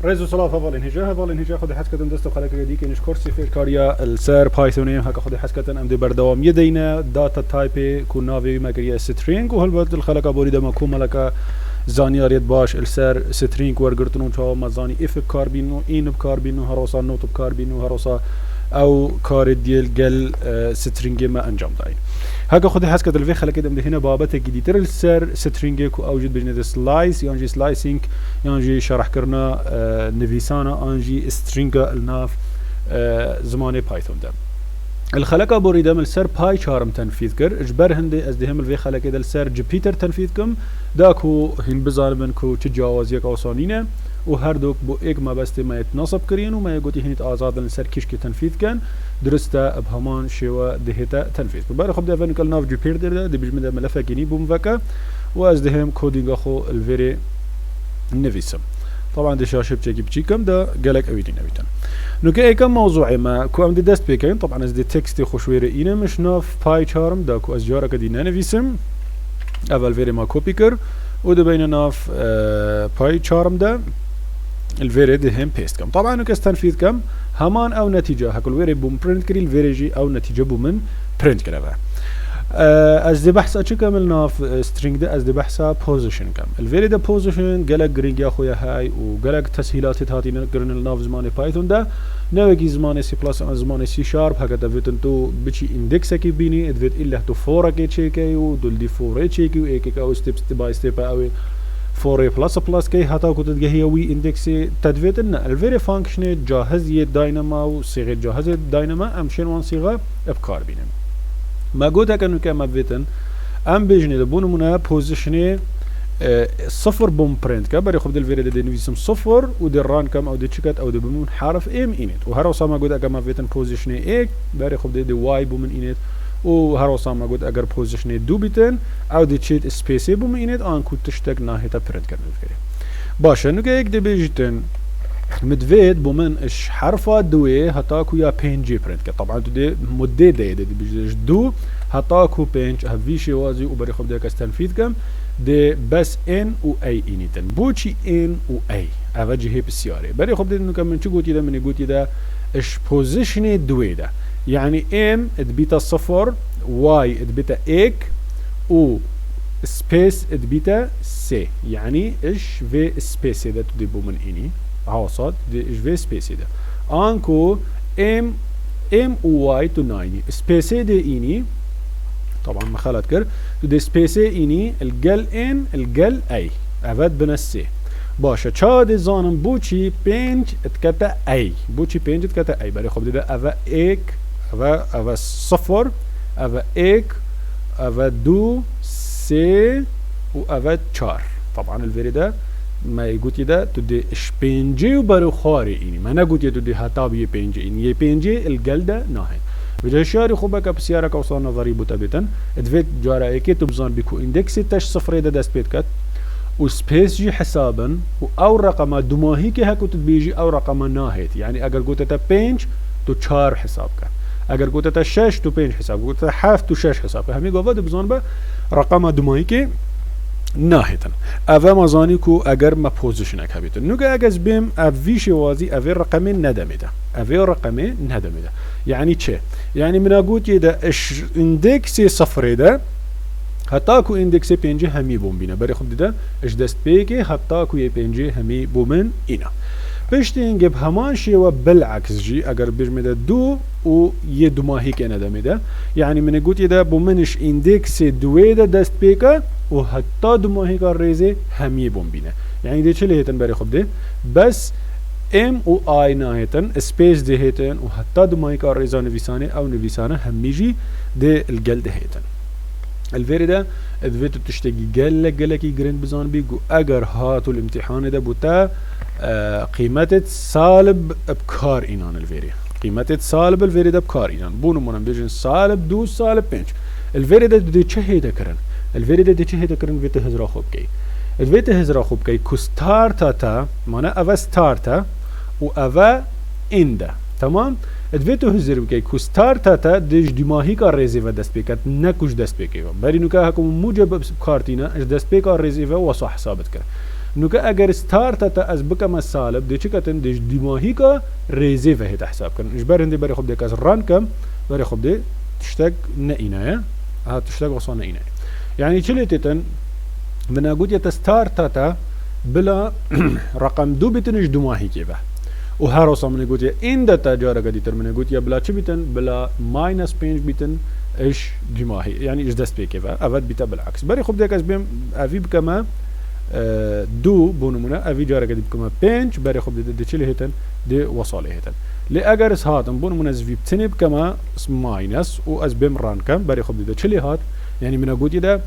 رئيس صلاة فالين هجا خد حسكة دست خلك ديك إنش كورسي في الكاريا السير بايثوني هكا خد حسكة أم دي بردوام يدينا داتا تايبي كون نافي ما كريا سترينج وهالبرد الخلق أبوري دما كوم لك زاني ريد باش السير سترينج ورقرتنو شو ما زاني إف بكاربينو إين بكاربينو هروسا نوت بكاربينو هروسا أو كار ديال جل سترينج ما أنجام داي هكا خد حسكة الفي خلك دم هنا بابتك جديد السير سترينج كو أوجد بجنة سلايس يانجي سلايسينج يانجي شرح كرنا نفيسانا انجي سترينجا الناف زماني بايثون ده الخلقة بوريدا من السر باي شارم تنفيذ كر اجبر هندي ازدهم الفي خلقة ده السر جبيتر تنفيذ كم داكو هن بظالمن كو تجاوز يك اوصانينه وهر دوك بو ايك ما بس ما يتناسب كرين وما يقوتي هنيت آزاد لنسر كيشكي تنفيذ كان درستا بهمان شوا دهتا تنفيذ ببالي خب ده فنكال ناف جبيتر ده دي بجمد ملفة كيني بومفكا وازدهم كودينغ اخو الفيري نفيسم طبعا دي شاشة بشكل بشيكم ده قالك اويدين نوكي اي كم موضوعي ما كو ام دي دست بيكين طبعا از دي تكستي خوشويري اينا مش ناف باي چارم دا كو از جارك دي نانفيسم اول فيري ما كوبيكر وده بين ناف باي چارم دا الفيري دي هم بيست كم طبعا نوكي استنفيذ كم همان او نتيجة هكو الفيري بوم برنت كري الفيري جي او نتيجة بومن برنت كرا از دي بحثا چه كامل ناف سترينج ده از دي بحثا بوزيشن كم الفيري ده بوزيشن قالك جرينج يا خويا هاي وقالك تسهيلات تاتي نقرن الناف زمان بايثون ده نوكي زمان سي بلس او زمان سي شارب هكذا فيتن تو بتشي اندكس كي بيني ادفيت الا تو فور كي تشيكي ودول دي فور تشيكي ايك او ستيب باي ستيب او فور بلس بلس كي حتى كنت تجي وي اندكس تدفيت ان الفيري فانكشن جاهز دايناما وصيغه جاهز دايناما امشن وان صيغه ابكار بينم ما قلت كأنه كما فيتن ام بيجني دبون منا بوزيشني صفر بوم برنت كبر ياخذ الفيري دي نفيسم صفر ودي ران كم او دي تشيكت او دي بوم حرف ام انيت وهروسا ما قلت كما فيتن بوزيشني اك بار ياخذ دي واي بوم انيت وهروسا ما قلت اگر بوزيشني دو بيتن او دي تشيت سبيس بوم انيت ان كنت تشتق ناحيه برنت كرنا الفيري باشا انه هيك دي بيجتن مدفيد بومن اش حرفا دوي هتاكو يا بينجي برنت طبعا دي مدة دي بيجي دو هتاكو بينج هفيشي وازي وبري خب ديك استنفيذ كم دي بس ان و اي انيتن بوشي ان و اي افاجي هي بسياري بري خب دي انو كم من شو قوتي ده من قوتي ده اش بوزيشني دوي ده يعني ام ادبيتا صفر واي ادبيتا ايك و سبيس ادبيتا سي يعني اش في سبيس ده تدي بومن اني عوصات دي اش في سبيسي ده انكو ام واي تو 9 سبيسي دي اني طبعا ما خلت كر دي سبيسي اني الجل ان الجل اي افاد بنسي باشا تشا دي زانم بوچي بينج اتكتا اي بوچي بينج اتكتا اي بري خب ده افا ايك افا صفر افا ايك افا دو سي و افا چار طبعا الفيري ده ما يقولي ده تدي شبينجي وبرو خاري إني ما نقولي تدي هتاب يبينجي إني يبينجي الجلدة ناهي وجه شاري خوبك بسيارة كوصل نظري بتبتن ادفيت جارا ايكي تبزان بيكو اندكس تش صفر ده دست بيت كات وسبيس جي حسابا او رقم دماهي كي هكو تبيجي او رقم ناهيت يعني اگر قلت تا بينج تو 4 حساب كات اگر قلت تا 6 تو 5 حساب قلت تا 7 تو 6 حساب همي قوة بزان با رقم دماهي كي ناهتن اوه مزانی کو اگر ما پوزیشنک هبیتن نوگه اگز بیم اویش وازی اوه رقمی ندمیده اوه رقمی ندمیده یعنی چه؟ یعنی من اگوت یه ده اش اندکسی صفره ده حتی کو اندکسی پینجه همی بوم بینه بری خود دیده اش دست بیگه حتی کو یه پینجه همی بومن اینا پشت اینگه همان شیوه بالعکس جی اگر بجمده دو و یه دماهی که ندمیده یعنی من اگوت یه ده بومنش اندکسی دوی ده دست بیگه و حتی دماهی کار ریزه همی بوم بینه یعنی ده چه لیتن بری خب ده بس ام و آی نایتن سپیس ده هیتن و حتی دماهی کار ریزه نویسانه او نویسانه همیجی ده الگل ده هیتن الفيري ده ادفيتو تشتكي قلكي جرين بزان بيقو اگر هاتو الامتحان ده بوتا قيمة سالب بكار اينان الفيري قيمة سالب الفيري ده بكار اينان بونو منم بيجن سالب دو سالب بنج الفيري ده دي چه هيدا کرن الفيري ده دي چه هيدا کرن فيتا هزرا خوب كي الفيتا هزرا خوب كي كو ستارتا تا مانا اوه ستارتا و اوه انده تمام ادویتو هزر بکی کو ستارتا تا دش دماغی کا ریزیو دست بکت نکوش دست بکی بری نو که هکم موجب کارتینا اش دست بکار ریزیو و صح ثابت کرد نوكا اگر ستارت تا از بكم سالب دي چكتن دي دماهي كا ريزيفه هيت حساب كن اجبر هندي بري خب دي كاس ران كم بري خب دي تشتاق نئينا ها تشتاق وصلنا نئينا يعني چلتتن من اقول يت ستارت تا بلا رقم 2 بتنش دماهي كيبه وهر وصل من اقول ان داتا جارا قد من اقول يا بلا چ بتن بلا ماينس 5 بتن ايش دماهي يعني ايش دست بكيفه افاد بتا بالعكس بري خب دي كاس بيم افي بكما دو بونمونا افي جارا قد بكما 5 بري خب دي چلي هيتن دي وصاله هيتن لاجرس هاتن بونمونا زفي بتنب كما ماينس و از بيم ران كم بري خب دي چلي هات يعني من اقول ده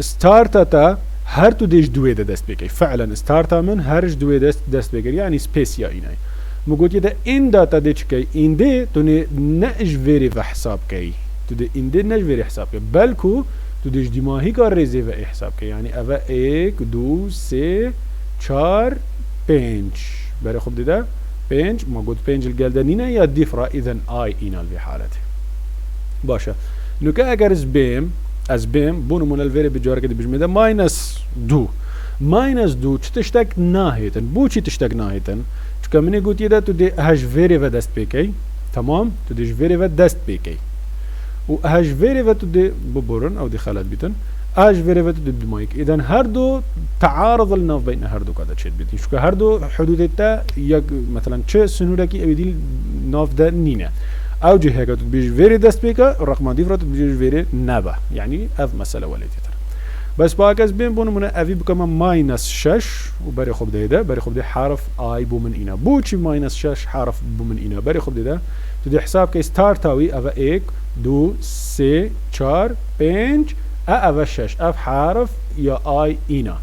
ستارتا هر تو ديش دوي ده دست بكي فعلا ستارتا من هرش دوي دست بكي يعني سبيس يا ايناي مقول ده ان داتا دي چكي ان دي تو نج فيري في حساب كي تو دي ان دي نج فيري حساب كي بلكو تو ديش دماغي كار ريزي في حساب كي يعني افا 1 2 3 4 5 بري خب ده 5 موجود 5 الجلدانينا يا ديفرا اذا اي اينا في حالته باشا نوكا اگر از بیم بونو من الفيري بجارك دي بجمده ماينس دو چه تشتاق ناهيتن بو چي تشتاق ناهيتن چكا مني قوت يدا تو دي هاش فيري و دست بيكي تمام تو ديش فيري و دست بيكي و هاش فيري و تو دي ببورن او دي خالات بيتن هاش فيري و تو دي بدمايك اذن هر دو تعارض الناف بين هر دو كادا تشيد بيتن شكا هر دو حدودتا يك مثلا چه سنوركي او دي ناف دا نينه او جهه تو بيج فيري دست بيكا الرقم دي فرات بيج فيري نبا يعني اف مساله وليتر بس باكس بين بون من افي بكما ماينس 6 وبري خب ده بري خب ده حرف اي بو من اينا بوچي ماينس 6 حرف بو من اينا بري خب ده تو دي حساب كي ستارتاوي اف 1 2 3 4 5 اف 6 اف حرف يا اي اينا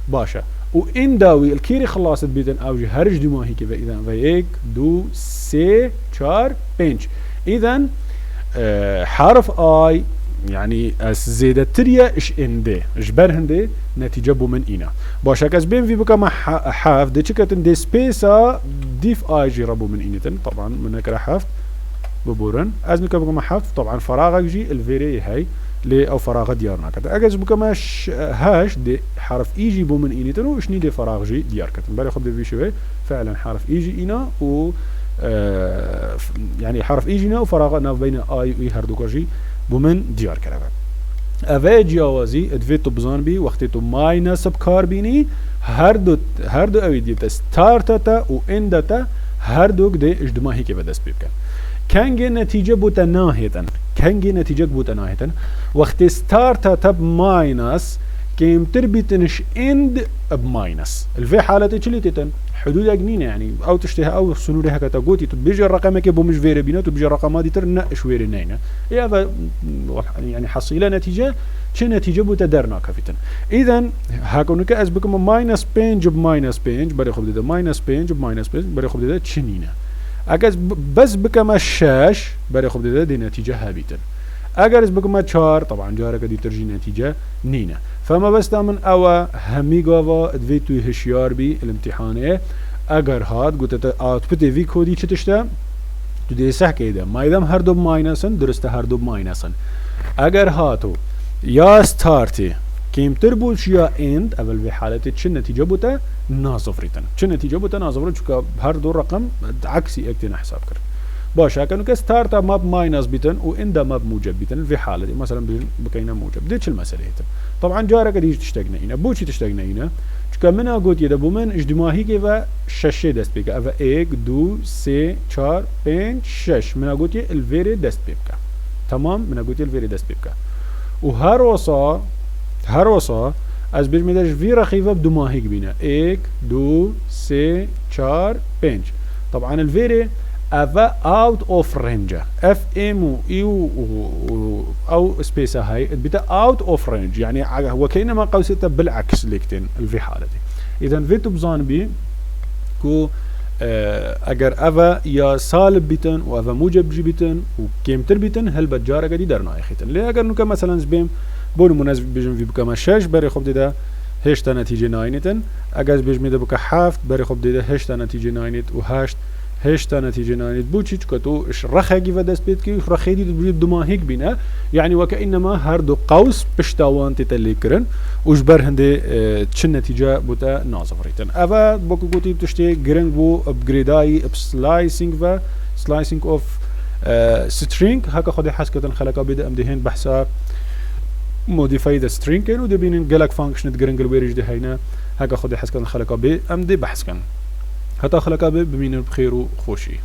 باشا وان داوي الكيري خلاصت بيتن اوجي هرج دماغي كيف اذا 1 2 3 4 5 اذا حرف اي يعني اس زيادة تريا اش ان دي اجبر هندي نتيجة بو من اينا باشا كاس بين في بكما حاف دي چكتن دي سبيسا ديف اي جي ربو من اينتن طبعا من هكرا حافت ببورن از مكا بكما حاف طبعا فراغ جي الفيري هاي لي او فراغ ديارنا كتا اجاز بكما هاش دي حرف ايجي بو من اينتن و اشني دي فراغ جي ديار كتن بالي خب دي في شوي فعلا حرف ايجي اينا و يعني حرف ايجينا وفراغنا بين اي و هردوكا جي بومن ديار كرافت اوه جیاوازی ادویتو بزن بی وقتی تو ماینس بکار بینی هر دو اوی دیتا ستارت تا و اند تا هر دو ده اجتماعی که بدست بکن کنگه نتیجه بوتا ناهیتن وقتی ستارت تا بماینس كيمتر بيتنش اند بماينس الفي حالتي چلي تتن حدود اجنينه يعني او تشتهي او سنوري هكا تقوتي تبيجي الرقم كي بو مش فيري بينا تبيجي الرقم دي تر نقش ويري نينا يا يعني حصيله نتيجه چه نتيجه بو تدرنا كفتن اذا هاكونك از بكم ماينس بينج بماينس بينج بري خب ده ماينس بينج بماينس بينج بري خب ده چنينه اگه بس بكم الشاش بري خب ده دي نتيجه هابيتن اگر از بكم 4 طبعا جارك دي ترجي نتيجه نينه فما بس من او همي قاوا ادويتو هشيار بي الامتحانه اگر هاد قلت اوتبوت في كودي چتشتا تو دي صح كده ما يدام هر دو ماينسن درست هر دو ماينسن اگر هاتو يا ستارتي كيمتر بولش يا اند اول في حالتي چه نتيجه بوتا ناصفريتن چه نتيجه بوتا ناصفر چون هر دو رقم عكسي اكتنا حساب كر باشه كانوا كستارت ماب ماينس بيتن واندا ماب موجب بيتن في حاله مثلا بكينا موجب ديتش المساله هيتن طبعا جارك دي تشتغنا هنا بوشي تشتغنا هنا چكا منا قلت يدا بومن اجتماعي كيفا ششه دست بيكا افا 1 2 3 4 5 6 منا قلت الفيري دست بيكا تمام منا قلت الفيري دست بيكا وهر وصا از بيجمداش في رخيفه بدماهي بينا 1 2 3 4 5 طبعا الفيري افا اوت اوف رينج اف ام و اي او سبيس هاي بتا اوت اوف رينج يعني هو كانما قوسته بالعكس ليكتين الفي حالتي اذا فيتو بزان بي كو اگر افا يا سالب بيتن و افا موجب جي بيتن و كيمتر بيتن هل بتجاره قدي درنا اخيتن ليه اگر نو مثلا زبيم بون مناسب بيجن في بكما 6 بري خب ديدا هشت نتيجه 9 اگر بيجمي ده بك حافت بري خب ديدا هشت نتيجه 9 و 8 هشتا نتيجة نانيت بوشيج كتو إش رخاقي فدس بيتكي رخيدي تبريد دماهيك بينا يعني وكأنما هردو قوس بشتاوان تتليكرن وجبر هندي تشن نتيجة بوتا نازفريتن أفا بوكو قوتي بتشتي جرنج بو أبجريداي بسلايسينج فا سلايسينج أوف سترينج هكا خدي حسكة خلقا بدا أمدهين بحثا modify the string كانوا دبين جالك فانكشن جرنج الويرج دي هينا هكا خدي حسكة خلقا بي أمدي بحث كان هتا خلقا بي بمين بخير وخوشي